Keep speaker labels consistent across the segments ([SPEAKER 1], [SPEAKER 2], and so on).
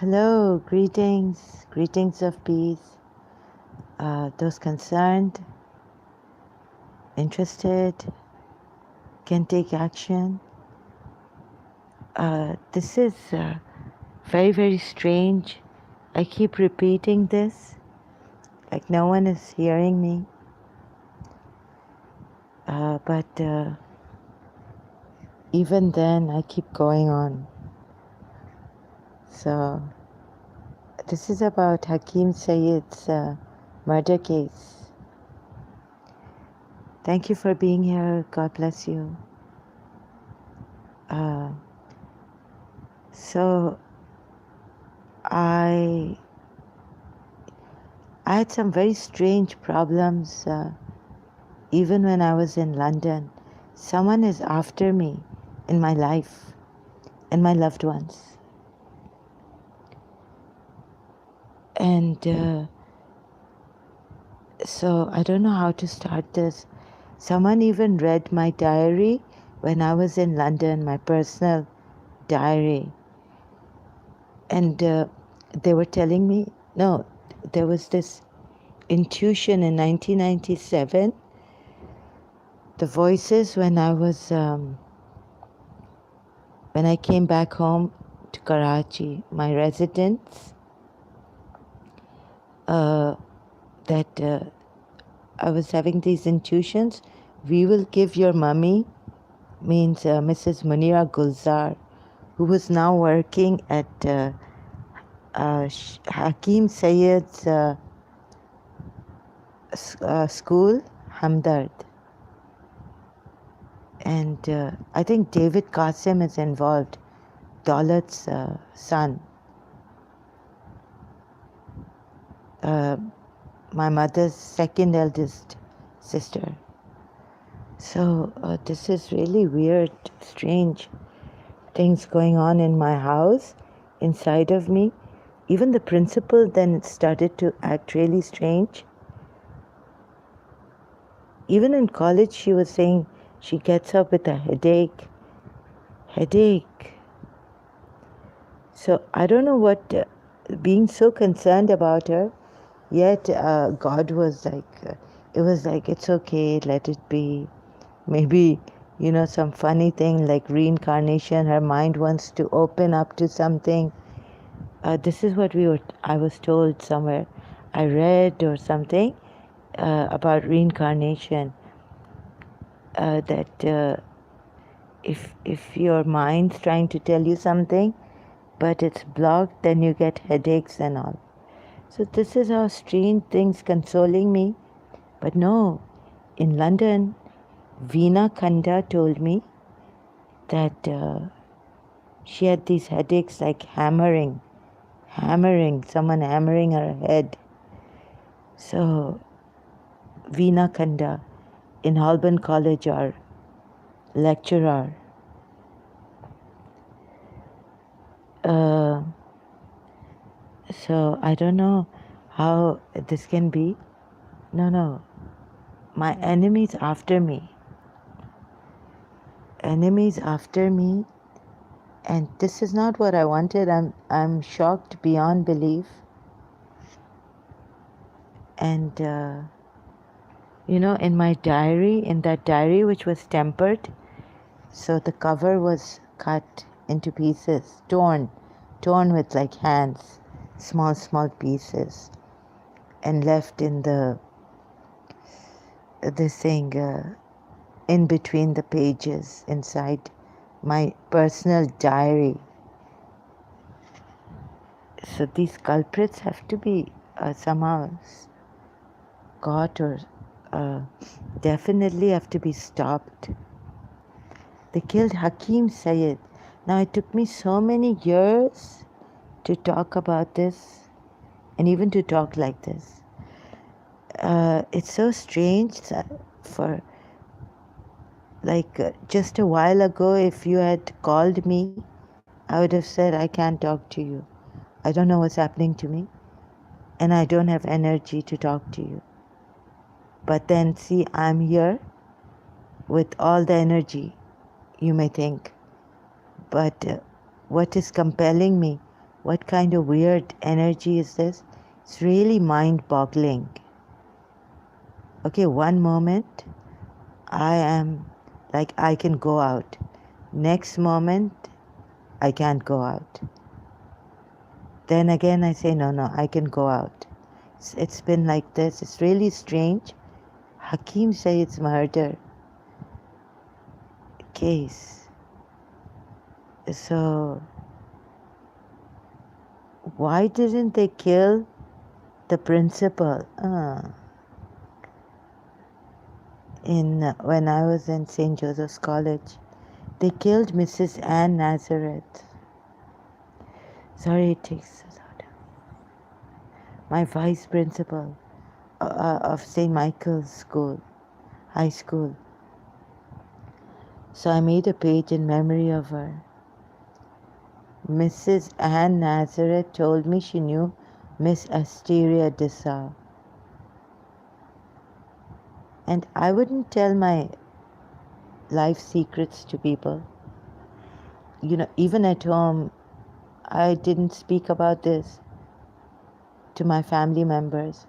[SPEAKER 1] Hello, greetings of peace. Those concerned, interested, can take action. This is very, very strange. I keep repeating this, like no one is hearing me. But even then, I keep going on. So, this is about Hakim Saeed's murder case. Thank you for being here. God bless you. So I had some very strange problems even when I was in London. Someone is after me in my life and my loved ones. And so I don't know how to start this. Someone even read my diary when I was in London, my personal diary. And they were telling me, no, there was this intuition in 1997. The voices when I came back home to Karachi, my residence, that I was having these intuitions. We will give your mummy, means Mrs. Munira Gulzar, who was now working at Hakim Saeed's school, Hamdard. And I think David Qasim is involved, Daulat's son. My mother's second eldest sister. So this is really weird, strange things going on in my house, inside of me. Even the principal then started to act really strange. Even in college, she was saying she gets up with a headache. So I don't know what, being so concerned about her, yet God was like, it was like, it's okay, let it be. Maybe, some funny thing like reincarnation, her mind wants to open up to something. This is what I was told somewhere. I read or something about reincarnation, that if your mind's trying to tell you something, but it's blocked, then you get headaches and all. So this is how strange things consoling me. But no, in London, Veena Khanda told me that she had these headaches like hammering, someone hammering her head. So Veena Khanda in Holborn College, our lecturer, so I don't know how this can be. No, my enemies after me, and this is not what I wanted. I'm shocked beyond belief. And in my diary, in that diary which was tempered, so the cover was cut into pieces, torn with like hands, small pieces, and left in this thing in between the pages inside my personal diary. So these culprits have to be somehow caught or definitely have to be stopped. They killed Hakim Saeed. Now it took me so many years to talk about this and even to talk like this. It's so strange for just a while ago, if you had called me, I would have said, I can't talk to you. I don't know what's happening to me, and I don't have energy to talk to you. But then, see, I'm here with all the energy, you may think. But what is compelling me What kind of weird energy is this? It's really mind-boggling. Okay, one moment I am like I can go out. Next moment I can't go out. Then again I say no, I can go out. It's been like this. It's really strange. Hakim Saeed's murder case. So why didn't they kill the principal? When I was in St. Joseph's College, they killed Mrs. Ann Nazareth. Sorry, it takes us out. My vice principal of St. Michael's School, High School. So I made a page in memory of her. Mrs. Ann Nazareth told me she knew Miss Asteria Dessau. And I wouldn't tell my life secrets to people. You know, even at home, I didn't speak about this to my family members.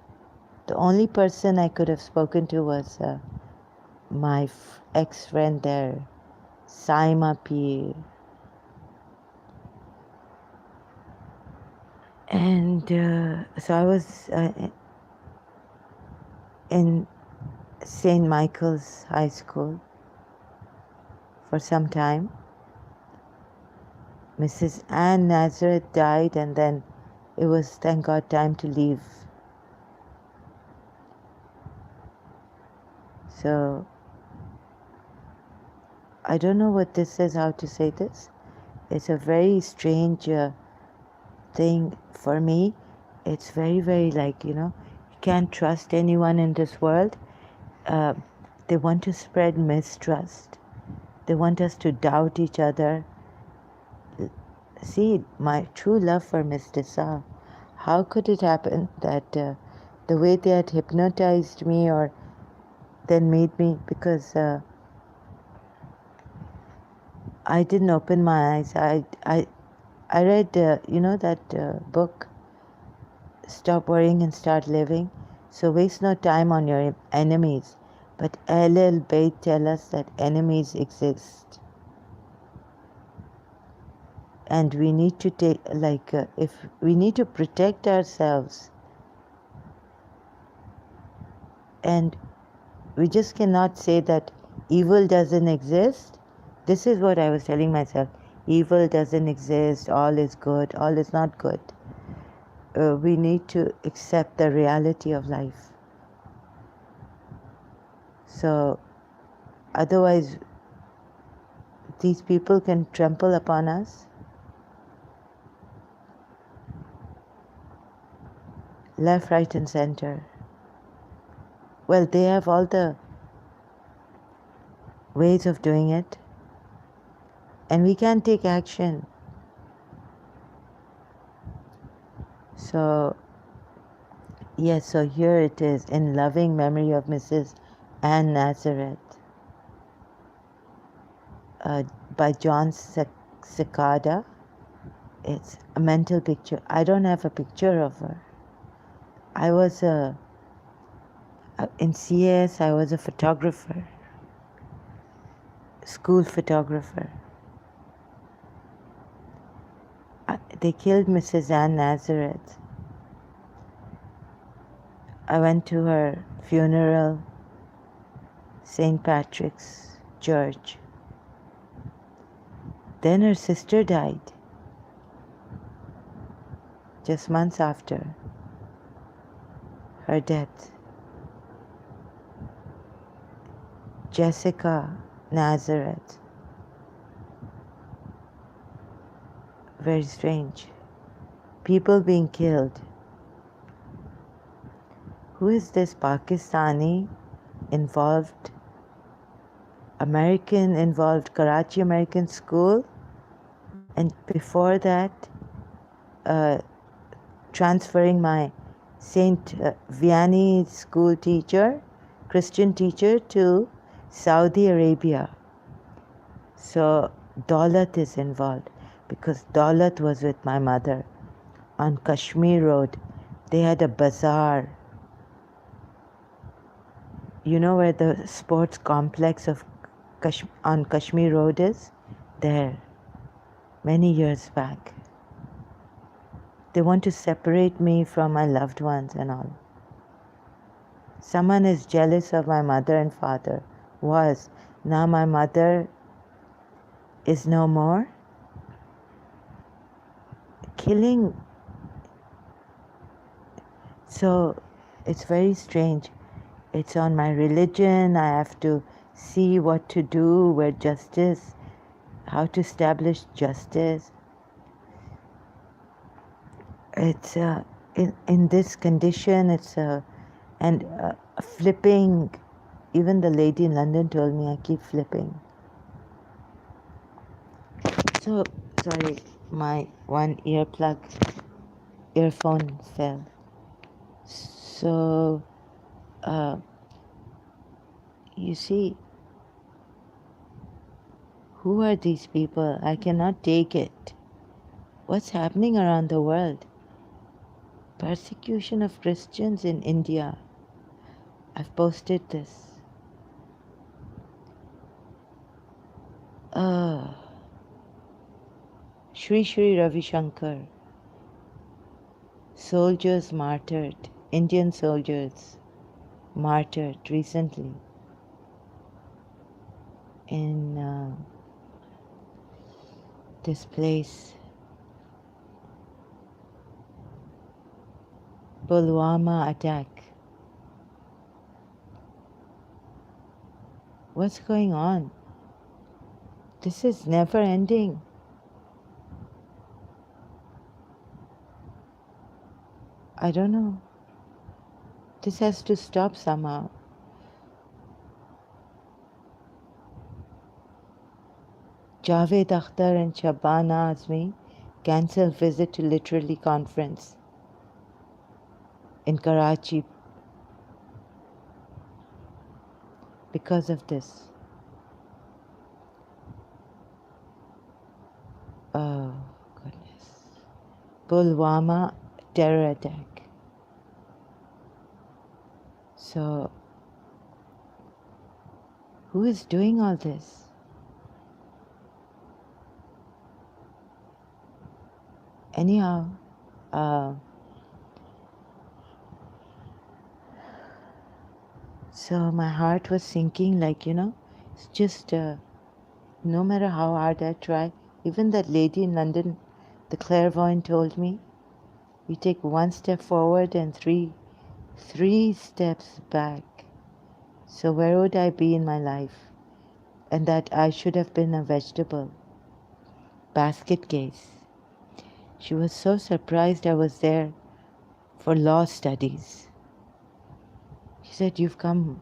[SPEAKER 1] The only person I could have spoken to was my ex-friend there, Saima P. And so I was in St. Michael's High School for some time. Mrs. Ann Nazareth died, and then it was, thank God, time to leave. So I don't know what this is, how to say this. It's a very strange thing for me. It's very, very like, you can't trust anyone in this world. They want to spread mistrust. They want us to doubt each other. See, my true love for Miss Dessau, how could it happen that the way they had hypnotized me or then made me, because I didn't open my eyes. I read, that book, Stop Worrying and Start Living. So waste no time on your enemies. But L.L. Bate tell us that enemies exist. And we need to take, if we need to protect ourselves. And we just cannot say that evil doesn't exist. This is what I was telling myself. Evil doesn't exist, all is good, all is not good. We need to accept the reality of life. So, otherwise, these people can trample upon us. Left, right, and center. Well, they have all the ways of doing it, and we can't take action. So, yes, so here it is, in loving memory of Mrs. Ann Nazareth, by John Cicada. It's a mental picture. I don't have a picture of her. I was in CS, I was a photographer, school photographer. They killed Mrs. Ann Nazareth. I went to her funeral, St. Patrick's Church. Then her sister died, just months after her death. Jessica Nazareth. Very strange. People being killed. Who is this Pakistani involved, American involved, Karachi American School, and before that transferring my St. Vianney school teacher, Christian teacher, to Saudi Arabia. So Daulat is involved, because Daulat was with my mother. on Kashmir Road. They had a bazaar. You know where the sports complex of on Kashmir Road is? There, many years back. They want to separate me from my loved ones and all. Someone is jealous of my mother and father. Was. Now my mother is no more. Killing. So it's very strange. It's on my religion. I have to see what to do, where justice, how to establish justice. It's in this condition. It's and flipping. Even the lady in London told me I keep flipping. So sorry, my one earphone fell. So you see, who are these people? I cannot take it. What's happening around the world? Persecution of Christians in India. I've posted this. Sri Sri Ravi Shankar. Soldiers martyred. Indian soldiers martyred recently in this place, Pulwama attack. What's going on? This is never ending. I don't know. This has to stop somehow. Javed Akhtar and Shabana Azmi cancel visit to Literally conference in Karachi because of this. Oh, goodness. Pulwama terror attack. So, who is doing all this? Anyhow, so my heart was sinking, like, it's just, no matter how hard I try, even that lady in London, the clairvoyant told me, you take one step forward and three steps back. So where would I be in my life? And that I should have been a vegetable. Basket case. She was so surprised I was there for law studies. She said, you've come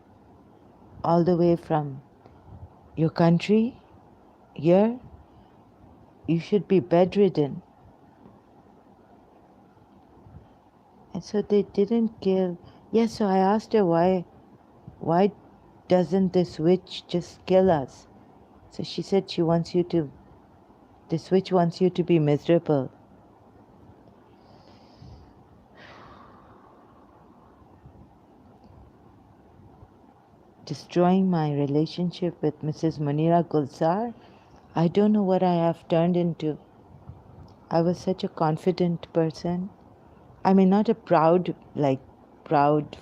[SPEAKER 1] all the way from your country here? You should be bedridden. And so they didn't kill. Yes, so I asked her why doesn't this witch just kill us? So she said this witch wants you to be miserable. Destroying my relationship with Mrs. Munira Gulzar. I don't know what I have turned into. I was such a confident person. I mean, not a proud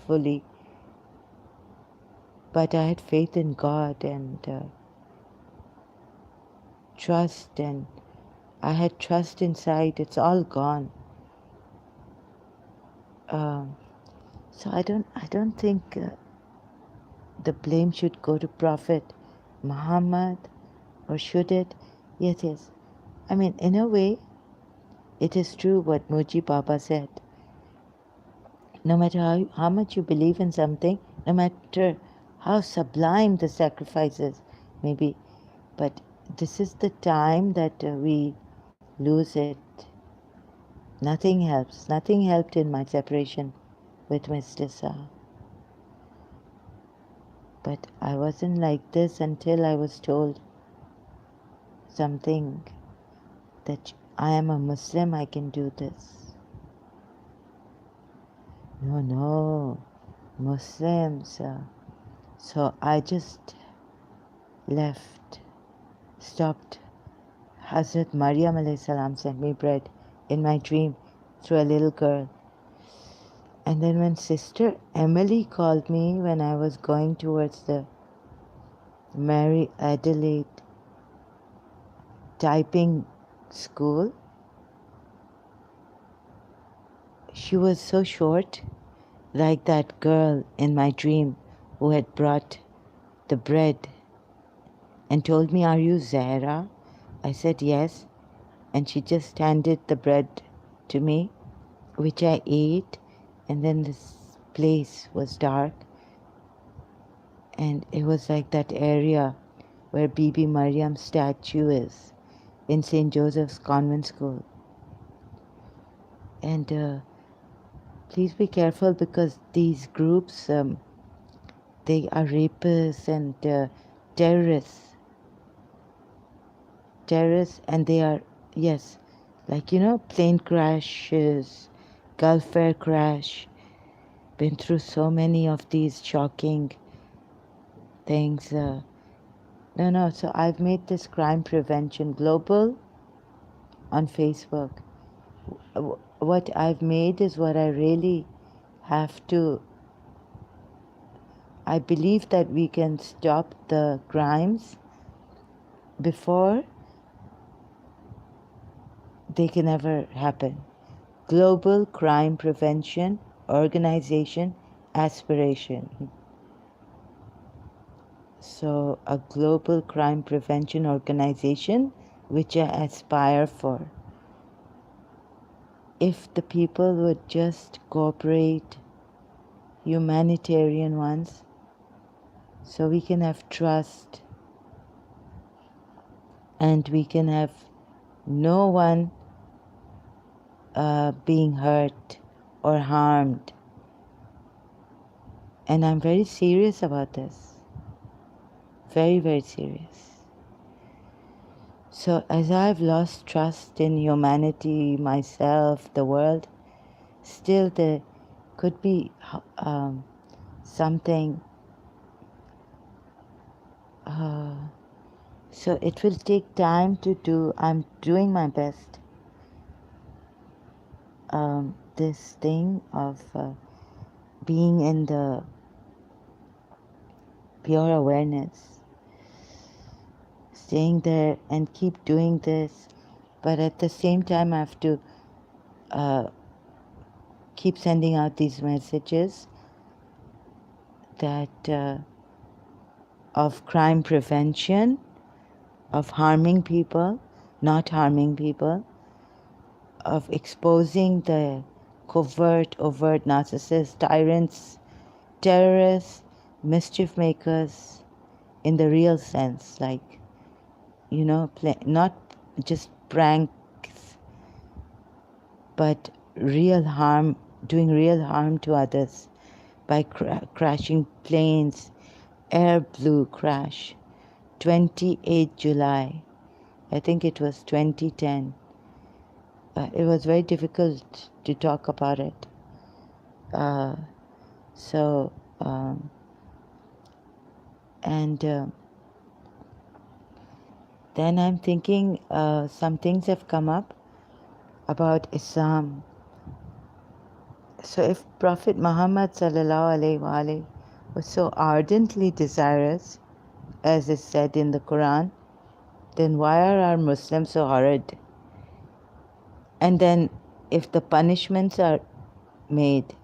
[SPEAKER 1] fully, but I had faith in God and trust, and I had trust inside. It's all gone. So I don't think the blame should go to Prophet Muhammad, or should it? Yes, yes. I mean, in a way, it is true what Muji Baba said. No matter how much you believe in something, no matter how sublime the sacrifices may be, but this is the time that we lose it. Nothing helps. Nothing helped in my separation with Mr. Shah. But I wasn't like this until I was told something that I am a Muslim, I can do this. No, no, Muslims. So I just left, stopped. Hazrat Maryam alayhi salam sent me bread in my dream through a little girl. And then when Sister Emily called me when I was going towards the Mary Adelaide typing school, she was so short, like that girl in my dream who had brought the bread and told me, "Are you Zahra?" I said, "Yes." And she just handed the bread to me, which I ate. And then this place was dark. And it was like that area where Bibi Mariam's statue is in St. Joseph's Convent School. And please be careful because these groups, they are rapists and terrorists. Terrorists, and they are, yes, like, plane crashes, Gulf Air crash. Been through so many of these shocking things. No, so I've made this crime prevention global on Facebook. What I've made is what I really have to. I believe that we can stop the crimes before they can ever happen. Global Crime Prevention Organization Aspiration. So, a global crime prevention organization which I aspire for. If the people would just cooperate, humanitarian ones, so we can have trust and we can have no one being hurt or harmed. And I'm very serious about this. Very, very serious. So as I've lost trust in humanity, myself, the world, still there could be something. So it will take time to do. I'm doing my best. This thing of being in the pure awareness, staying there and keep doing this, but at the same time I have to keep sending out these messages that of crime prevention, of harming people, not harming people, of exposing the covert, overt narcissists, tyrants, terrorists, mischief makers in the real sense, like, not just pranks, but real harm, doing real harm to others by crashing planes. Air Blue crash, 28 July. I think it was 2010. It was very difficult to talk about it. So, and then I'm thinking some things have come up about Islam. So if Prophet Muhammad sallallahu alaihi wasallam was so ardently desirous, as is said in the Quran, then why are our Muslims so horrid? And then if the punishments are made,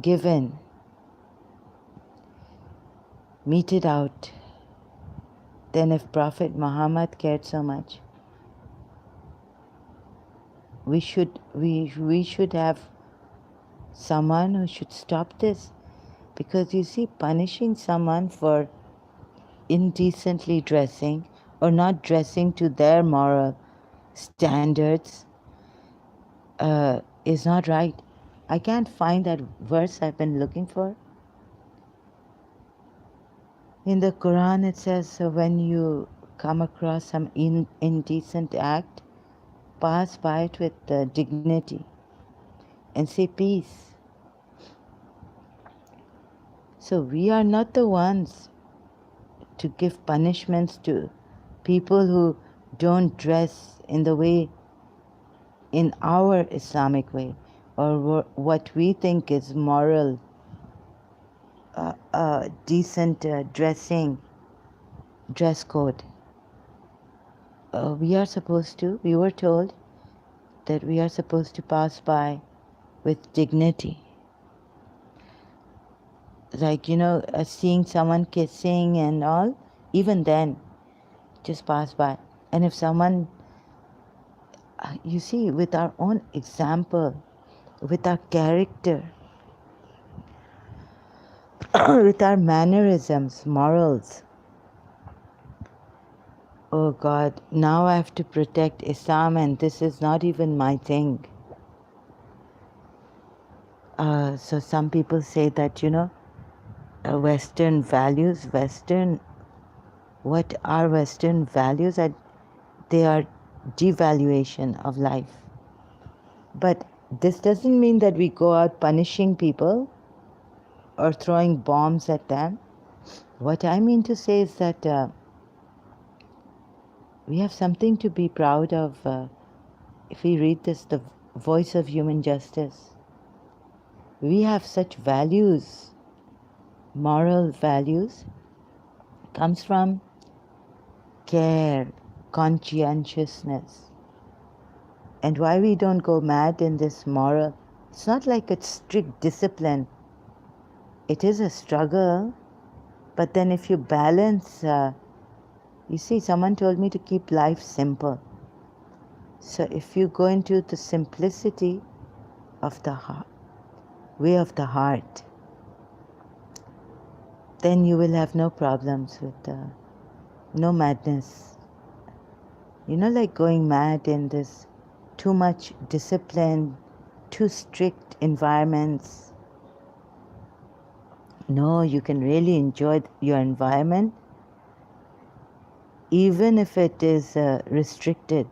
[SPEAKER 1] given, meted out, then if Prophet Muhammad cared so much, we should have someone who should stop this. Because you see, punishing someone for indecently dressing or not dressing to their moral standards is not right. I can't find that verse I've been looking for. In the Quran it says, so when you come across some indecent act, pass by it with dignity and say peace. So we are not the ones to give punishments to people who don't dress in the way, in our Islamic way, or what we think is moral, decent dress code. We were told that we are supposed to pass by with dignity. Like, seeing someone kissing and all, even then, just pass by. And if someone, you see, with our own example, with our character, with our mannerisms, morals, oh God, now I have to protect Islam and this is not even my thing. So some people say that, Western values, what are Western values? They are devaluation of life. But this doesn't mean that we go out punishing people or throwing bombs at them. What I mean to say is that we have something to be proud of. If we read this, the voice of human justice, we have such values, moral values, comes from care, conscientiousness. And why we don't go mad in this moral, it's not like it's strict discipline. It is a struggle, but then if you balance, you see, someone told me to keep life simple. So if you go into the simplicity of the heart, way of the heart, then you will have no problems with no madness. Like going mad in this too much discipline, too strict environments. No, you can really enjoy your environment even if it is restricted.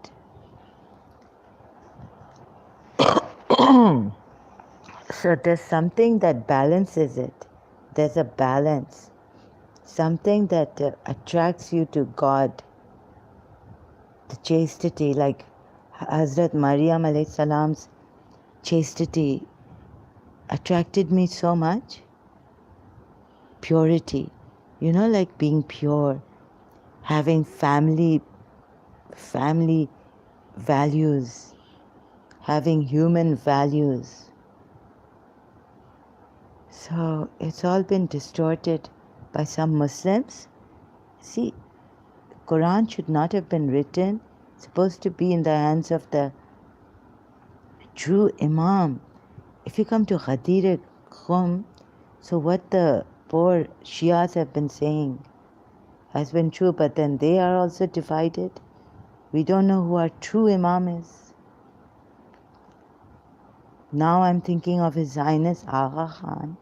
[SPEAKER 1] So there's something that balances it. There's a balance. Something that attracts you to God. The chastity, like Hazrat Maryam alayhi salam's chastity attracted me so much. Purity, like being pure, having family values, having human values. So it's all been distorted by some Muslims. See, Quran should not have been written. It's supposed to be in the hands of the true Imam. If you come to Ghadir Qum, so what the poor Shias have been saying has been true, but then they are also divided. We don't know who our true Imam is. Now I'm thinking of His Highness Agha Khan,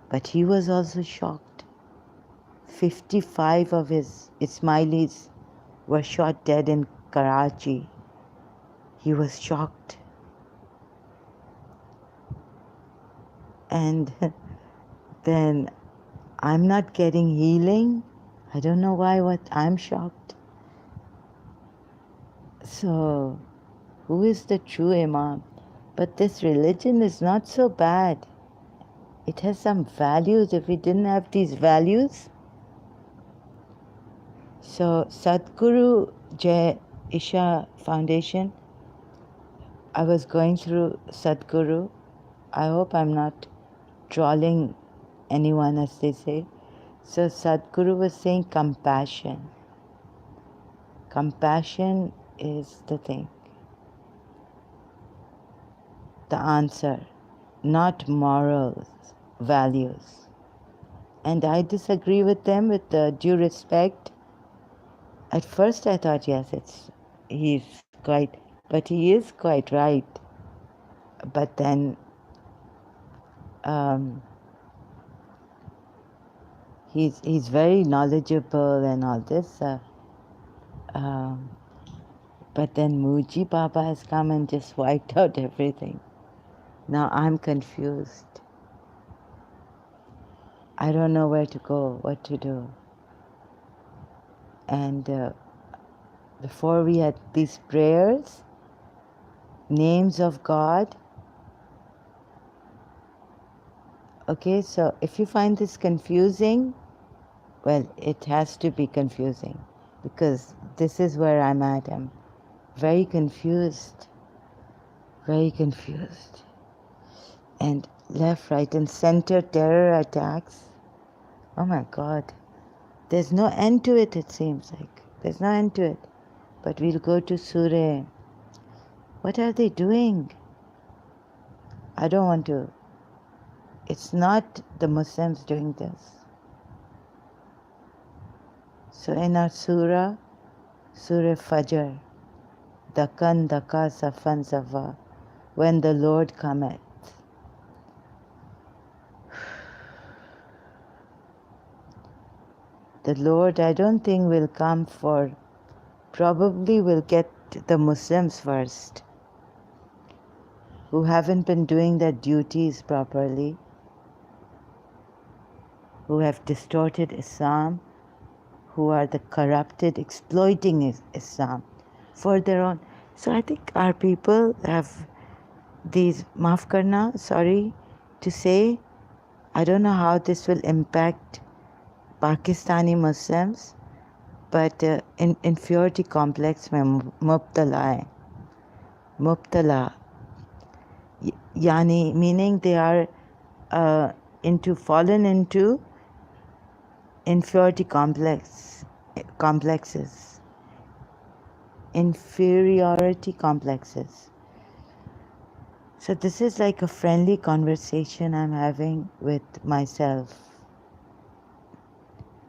[SPEAKER 1] but he was also shocked. 55 of his Ismailis were shot dead in Karachi. He was shocked. And then I'm not getting healing. I don't know why, I'm shocked. So, who is the true Imam? But this religion is not so bad. It has some values. If we didn't have these values, so Sadhguru Jai Isha Foundation, I was going through Sadhguru. I hope I'm not trolling anyone, as they say. So Sadhguru was saying compassion. Compassion is the thing, the answer, not morals, values. And I disagree with them with due respect. At first I thought, yes, but he is quite right. But then he's very knowledgeable and all this. But then Muji Baba has come and just wiped out everything. Now I'm confused. I don't know where to go, what to do. And before we had these prayers, names of God. Okay, so if you find this confusing, well, it has to be confusing because this is where I'm at. I'm very confused, very confused. And left, right, and center terror attacks. Oh my God. There's no end to it, it seems like. There's no end to it. But we'll go to Surah. What are they doing? I don't want to. It's not the Muslims doing this. So in our Surah, Surah Fajr, Dakan Daka Safan Safa, when the Lord cometh. The Lord, I don't think will come for, probably will get the Muslims first, who haven't been doing their duties properly, who have distorted Islam, who are the corrupted, exploiting Islam for their own. So I think our people have these, maaf karna, sorry to say, I don't know how this will impact Pakistani Muslims, but inferiority complex mein mubtala hai. Mubtala, yani meaning they are fallen into inferiority complexes, inferiority complexes. So this is like a friendly conversation I'm having with myself.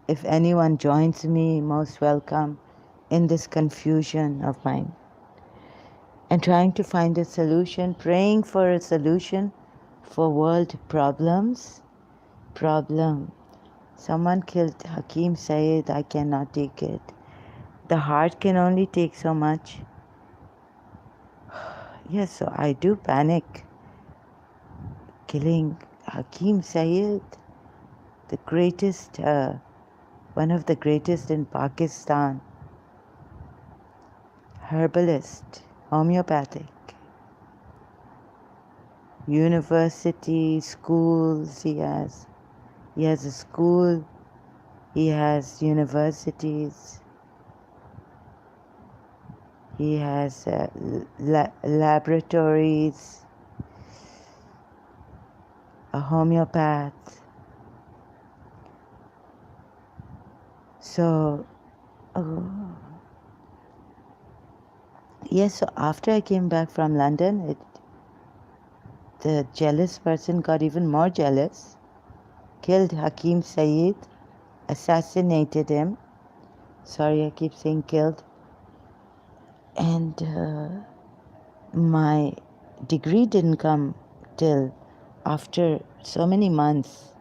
[SPEAKER 1] If anyone joins me, most welcome in this confusion of mine. And trying to find a solution, praying for a solution for world problems. Someone killed Hakim Saeed, I cannot take it. The heart can only take so much. Yes, so I do panic. Killing Hakim Saeed, the greatest, one of the greatest in Pakistan, herbalist, homeopathic, university, schools he has. He has a school, he has universities, he has laboratories, a homeopath. So, yes, so after I came back from London, the jealous person got even more jealous, killed Hakim Saeed, assassinated him. Sorry, I keep saying killed. And my degree didn't come till after so many months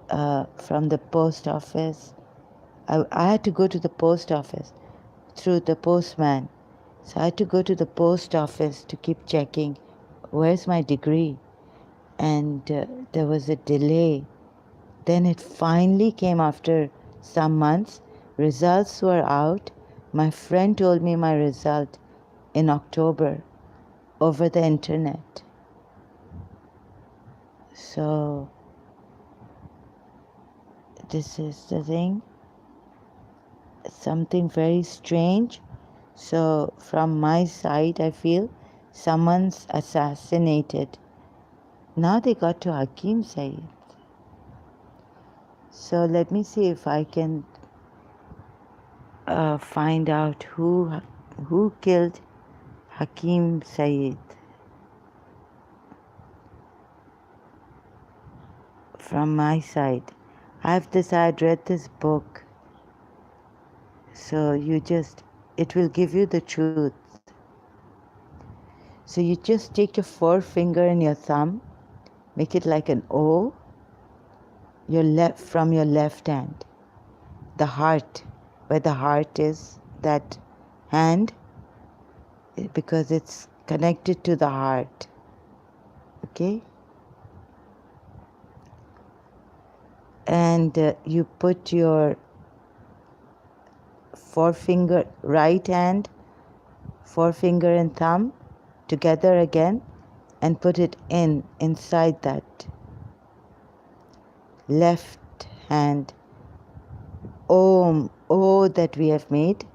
[SPEAKER 1] from the post office. I had to go to the post office through the postman. So I had to go to the post office to keep checking, where's my degree? And there was a delay. Then it finally came after some months. Results were out. My friend told me my result in October over the internet. So this is the thing. Something very strange. So from my side, I feel someone's assassinated. Now they got to Hakim Saeed. So let me see if I can find out who killed Hakim Saeed. From my side, I'd read this book. So it will give you the truth. So you just take your forefinger and your thumb, make it like an O, from your left hand. The heart, where the heart is, that hand, because it's connected to the heart. Okay? and you put your forefinger, right hand, forefinger and thumb together again and put it inside that left hand O that we have made,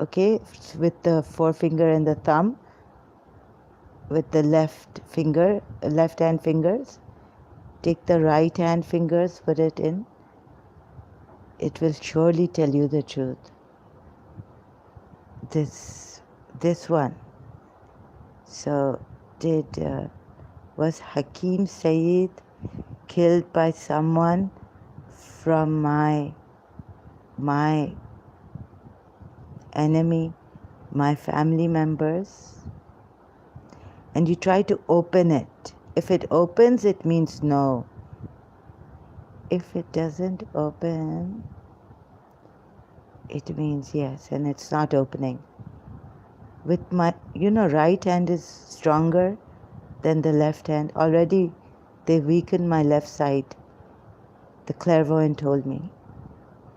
[SPEAKER 1] okay, with the forefinger and the thumb, with the left hand fingers. Take the right hand fingers, put it in. It will surely tell you the truth. This one. So was Hakim Saeed killed by someone from my enemy, my family members? And you try to open it. If it opens, it means no. If it doesn't open, it means yes, and it's not opening. With my, right hand is stronger than the left hand. Already they weakened my left side. The clairvoyant told me,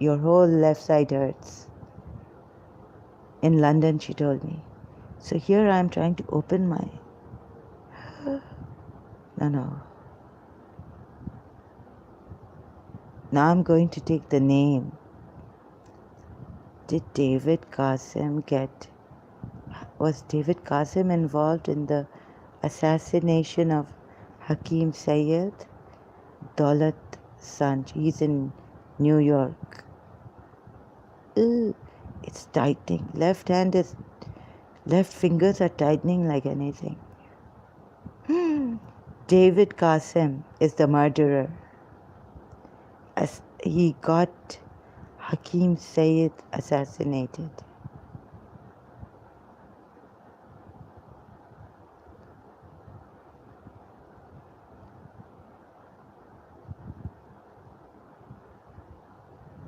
[SPEAKER 1] your whole left side hurts. In London, she told me. So here I'm trying to open my... No. Now I'm going to take the name. Was David Qasim involved in the assassination of Hakim Saeed? Daulat son. He's in New York. Ooh, it's tightening. Left fingers are tightening like anything. David Qasim is the murderer. As he got Hakim Saeed assassinated.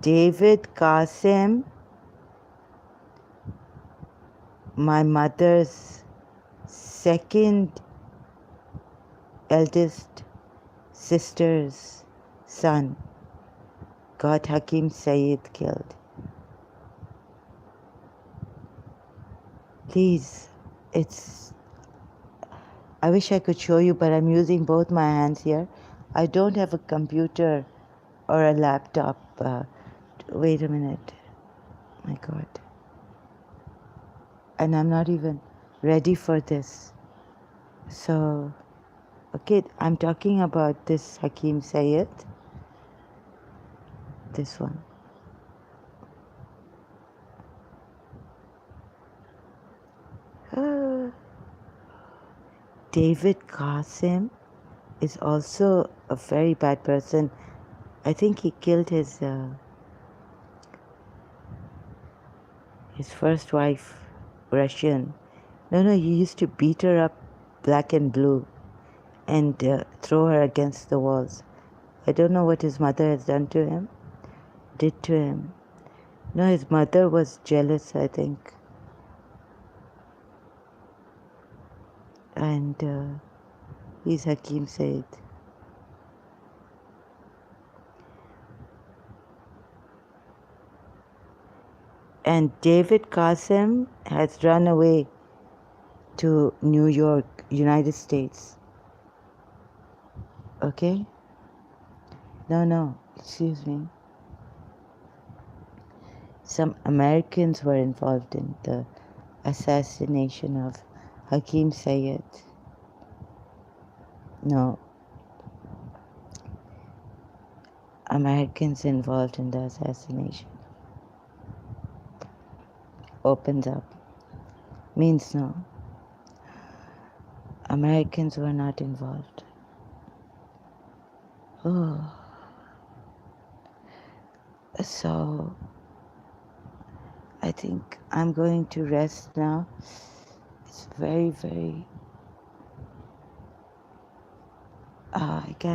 [SPEAKER 1] David Qasim, my mother's second eldest sister's son, got Hakim Saeed killed. Please, I wish I could show you, but I'm using both my hands here. I don't have a computer or a laptop. Wait a minute. My God. And I'm not even ready for this. So, okay, I'm talking about this Hakim Saeed. This one. David Qasim is also a very bad person. I think he killed his first wife, Russian. No, he used to beat her up black and blue and throw her against the walls. I don't know what his mother did to him. No, his mother was jealous, I think. And he's Hakim Saeed. And David Qasim has run away to New York, United States. Okay? No, excuse me. Some Americans were involved in the assassination of Hakim Saeed. No. Americans involved in the assassination. Opens up. Means no. Americans were not involved. Oh. So, I think I'm going to rest now. It's very, very... I can't